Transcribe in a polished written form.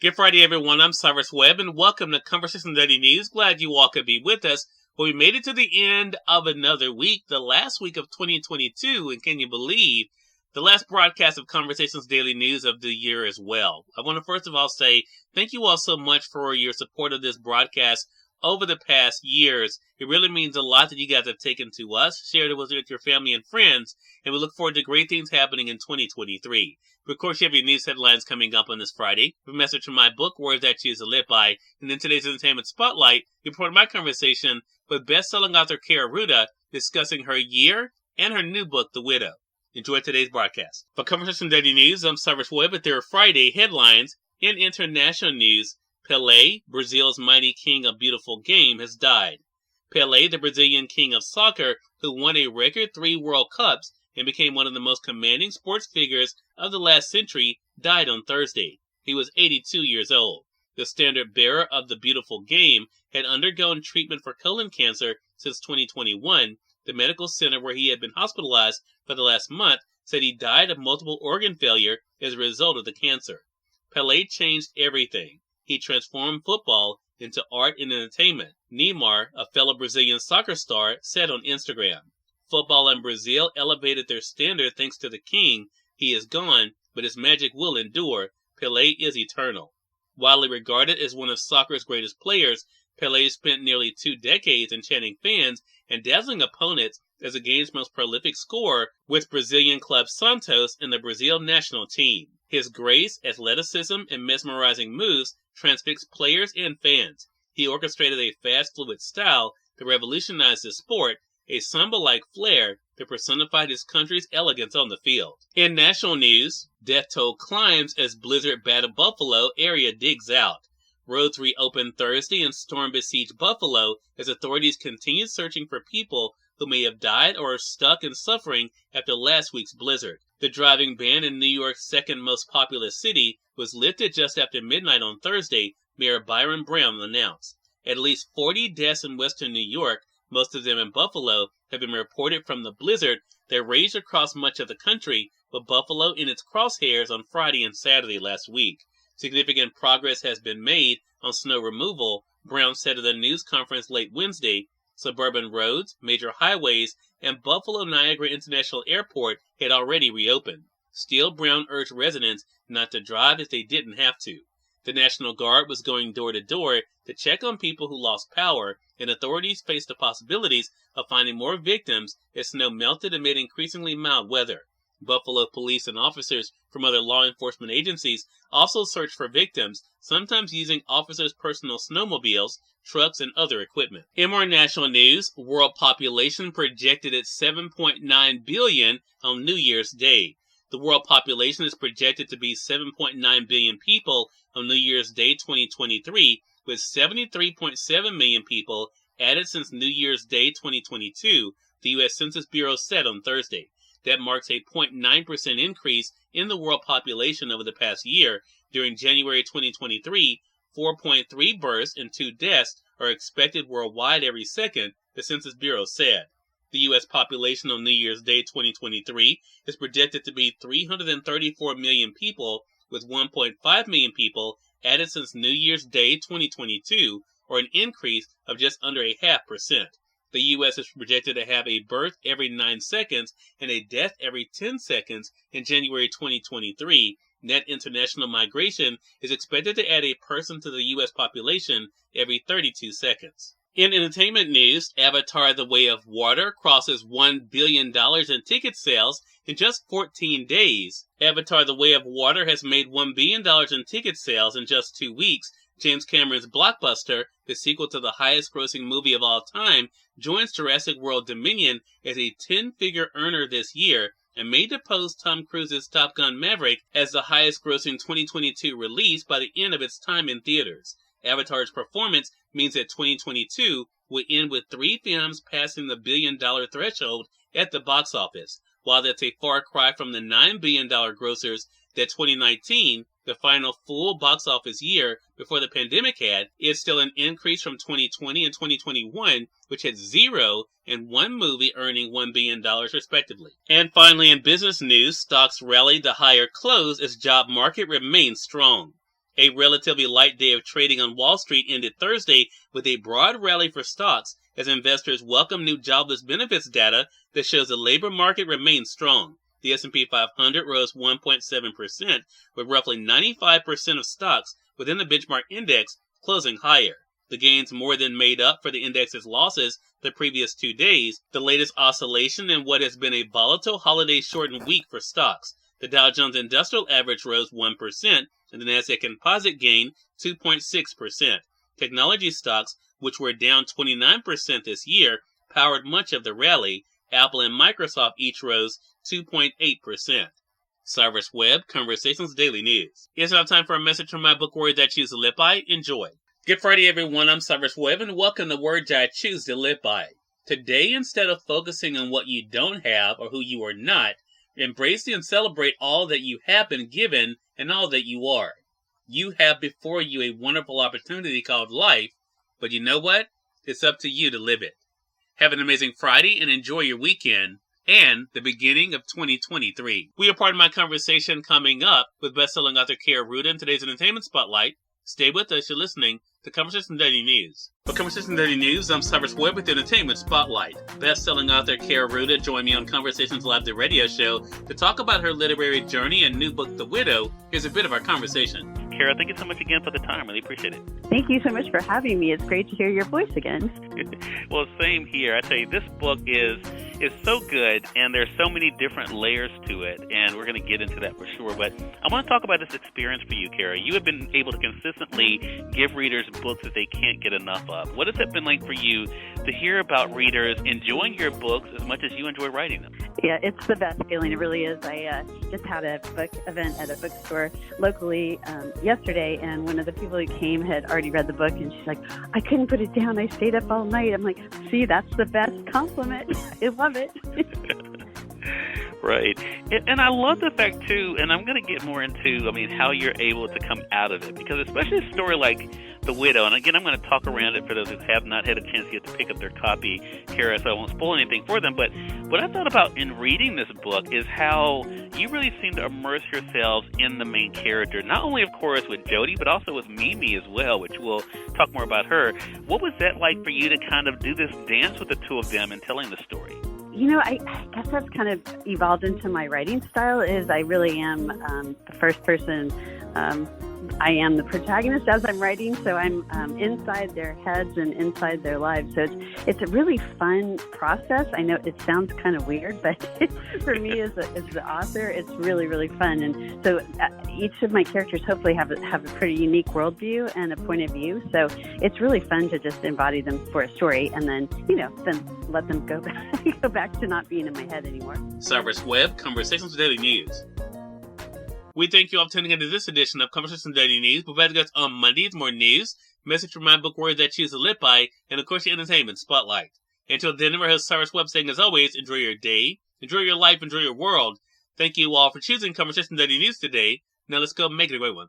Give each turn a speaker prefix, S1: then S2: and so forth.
S1: Good Friday, everyone. I'm Cyrus Webb, and welcome to Conversation Daily News. Glad you all could be with us. Well, we made it to the end of another week, the last week of 2022, and can you believe the last broadcast of Conversations Daily News of the year as well. I want to first of all say thank you all so much for your support of this broadcast over the past years. It really means a lot that you guys have taken to us, shared it with your family and friends, and we look forward to great things happening in 2023. But of course, you have your news headlines coming up on this Friday, a message from my book, Words That Choose to Live By, and then today's Entertainment Spotlight, you're part of my conversation with best-selling author Kaira Rouda discussing her year and her new book, The Widow. Enjoy today's broadcast. For Conversation Daily News, I'm Cyrus Webb with their Friday headlines. In international news, Pelé, Brazil's mighty king of beautiful game, has died. Pelé, the Brazilian king of soccer, who won a record 3 World Cups and became one of the most commanding sports figures of the last century, died on Thursday. He was 82 years old. The standard bearer of the beautiful game had undergone treatment for colon cancer since 2021. The medical center where he had been hospitalized for the last month said he died of multiple organ failure as a result of the cancer. Pelé changed everything. He transformed football into art and entertainment. Neymar, a fellow Brazilian soccer star, said on Instagram, "Football in Brazil elevated their standard thanks to the king. He is gone, but his magic will endure. Pelé is eternal." Widely regarded as one of soccer's greatest players, Pelé spent nearly 2 decades enchanting fans and dazzling opponents as the game's most prolific scorer with Brazilian club Santos and the Brazil national team. His grace, athleticism, and mesmerizing moves transfixed players and fans. He orchestrated a fast, fluid style that revolutionized the sport, a samba-like flair that personified his country's elegance on the field. In national news, death toll climbs as blizzard battered Buffalo area digs out. Roads reopened Thursday and storm besieged Buffalo as authorities continued searching for people who may have died or are stuck and suffering after last week's blizzard. The driving ban in New York's second most populous city was lifted just after midnight on Thursday, Mayor Byron Brown announced. At least 40 deaths in western New York, most of them in Buffalo, have been reported from the blizzard that raged across much of the country, with Buffalo in its crosshairs on Friday and Saturday last week. Significant progress has been made on snow removal, Brown said at a news conference late Wednesday. Suburban roads, major highways, and Buffalo Niagara International Airport had already reopened. Still, Brown urged residents not to drive if they didn't have to. The National Guard was going door to door to check on people who lost power, and authorities faced the possibilities of finding more victims as snow melted amid increasingly mild weather. Buffalo police and officers from other law enforcement agencies also searched for victims, sometimes using officers' personal snowmobiles, trucks, and other equipment. In more national news, world population projected at 7.9 billion on New Year's Day. The world population is projected to be 7.9 billion people on New Year's Day 2023, with 73.7 million people added since New Year's Day 2022, the U.S. Census Bureau said on Thursday. That marks a 0.9% increase in the world population over the past year. During January 2023, 4.3 births and 2 deaths are expected worldwide every second, the Census Bureau said. The U.S. population on New Year's Day 2023 is projected to be 334 million people, with 1.5 million people added since New Year's Day 2022, or an increase of just under 0.5%. The U.S. is projected to have a birth every 9 seconds and a death every 10 seconds in January 2023. Net international migration is expected to add a person to the U.S. population every 32 seconds. In entertainment news, Avatar: The Way of Water crosses $1 billion in ticket sales in just 14 days. Avatar: The Way of Water has made $1 billion in ticket sales in just 2 weeks. James Cameron's blockbuster, the sequel to the highest-grossing movie of all time, joins Jurassic World Dominion as a 10-figure earner this year and may depose Tom Cruise's Top Gun Maverick as the highest-grossing 2022 release by the end of its time in theaters. Avatar's performance means that 2022 will end with 3 films passing the billion-dollar threshold at the box office. While that's a far cry from the $9 billion grossers that 2019, the final full box office year before the pandemic had, it's still an increase from 2020 and 2021, which had 0 and 1 movie earning $1 billion respectively. And finally, in business news, stocks rallied to higher close as job market remains strong. A relatively light day of trading on Wall Street ended Thursday with a broad rally for stocks as investors welcome new jobless benefits data that shows the labor market remains strong. The S&P 500 rose 1.7%, with roughly 95% of stocks within the benchmark index closing higher. The gains more than made up for the index's losses the previous 2 days, the latest oscillation in what has been a volatile holiday-shortened week for stocks. The Dow Jones Industrial Average rose 1%, and the Nasdaq Composite gained 2.6%. Technology stocks, which were down 29% this year, powered much of the rally. Apple and Microsoft each rose 2.8%. Cyrus Webb, Conversations Daily News. It's now time for a message from my book, Words I Choose to Live By. Enjoy. Good Friday, everyone. I'm Cyrus Webb, and welcome to Words I Choose to Live By. Today, instead of focusing on what you don't have or who you are not, embrace and celebrate all that you have been given and all that you are. You have before you a wonderful opportunity called life, but you know what? It's up to you to live it. Have an amazing Friday and enjoy your weekend and the beginning of 2023. We are part of my conversation coming up with best-selling author Kaira Rouda in today's Entertainment Spotlight. Stay with us. You're listening to Conversation Daily News. For Conversation Daily News, I'm Cyrus Webb with the Entertainment Spotlight. Best-selling author Kaira Rouda joined me on Conversations Live, the radio show, to talk about her literary journey and new book, The Widow. Here's a bit of our conversation.
S2: Kaira, thank you so much again for the time. Really appreciate it.
S3: Thank you so much for having me. It's great to hear your voice again.
S2: Well, same here. I tell you, this book is so good, and there's so many different layers to it, and we're going to get into that for sure. But I want to talk about this experience for you, Kaira. You have been able to consistently give readers books that they can't get enough of. What has it been like for you to hear about readers enjoying your books as much as you enjoy writing them?
S3: Yeah, it's the best feeling. It really is. I just had a book event at a bookstore locally yesterday, and one of the people who came had already read the book, and she's like, I couldn't put it down. I stayed up all night. I'm like, see, that's the best compliment. I love it.
S2: Right. And I love the fact, too, and I'm going to get more into, how you're able to come out of it, because especially a story like The Widow, and again, I'm going to talk around it for those who have not had a chance yet to pick up their copy, Kaira, so I won't spoil anything for them, but what I thought about in reading this book is how you really seem to immerse yourselves in the main character, not only, of course, with Jody, but also with Mimi as well, which we'll talk more about her. What was that like for you to kind of do this dance with the two of them and telling the story?
S3: I guess that's kind of evolved into my writing style. Is I really am the first person. I am the protagonist as I'm writing, so I'm inside their heads and inside their lives. So it's a really fun process. I know it sounds kind of weird, but for me as the author, it's really, really fun. And so each of my characters hopefully have a pretty unique worldview and a point of view. So it's really fun to just embody them for a story, and then then let them go back to not being in my head anymore.
S1: Cyrus Webb, Conversations Daily News. We thank you all for tuning into this edition of Conversation Daily News. We'll be back on Mondays, more news, message from my book, Words I Choose to Live By, and of course, your Entertainment Spotlight. Until then, our host Cyrus Webb saying, as always, enjoy your day, enjoy your life, enjoy your world. Thank you all for choosing Conversation Daily News today. Now let's go make it a great one.